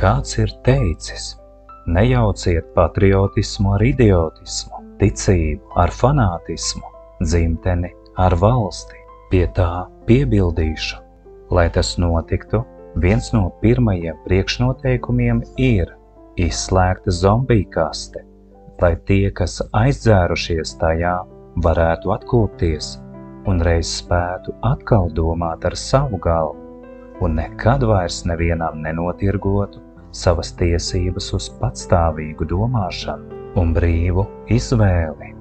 Kāds ir teicis: nejauciet patriotismu ar idiotismu, ticību ar fanātismu, dzimteni ar valsti. Pie tā piebildīšu, lai tas notiktu, viens no pirmajiem priekšnoteikumiem ir izslēgta zombiju kaste, lai tie, kas aizdzērušies tajā, varētu atkopties un reiz spētu atkal domāt ar savu galvu un nekad vairs nevienam nenotirgotu savas tiesības uz patstāvīgu domāšanu un brīvu izvēli.